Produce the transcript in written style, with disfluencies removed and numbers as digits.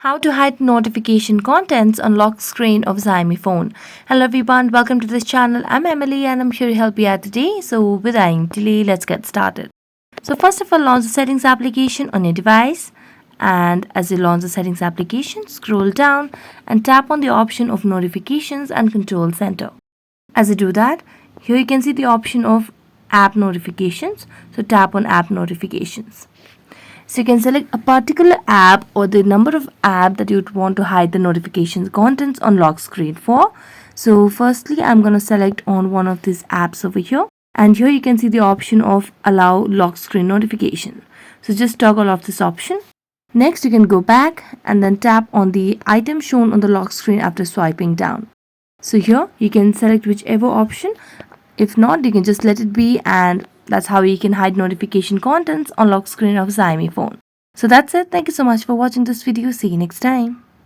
How to hide notification contents on lock screen of Xiaomi phone. Hello everyone, welcome to this channel. I'm Emily and I'm here to help you out today. So without delay, let's get started. So first of all, launch the settings application on your device. And as you launch the settings application, scroll down and tap on the option of notifications and control center. As you do that, here you can see the option of app notifications. So tap on app notifications. So you can select a particular app or the number of app that you'd want to hide the notifications contents on lock screen for. So firstly, I'm going to select on one of these apps over here. And here you can see the option of allow lock screen notification. So just toggle off this option. Next, you can go back and then tap on the item shown on the lock screen after swiping down. So here you can select whichever option. If not, you can just let it be, and that's how you can hide notification contents on lock screen of Xiaomi phone. So that's it. Thank you so much for watching this video. See you next time.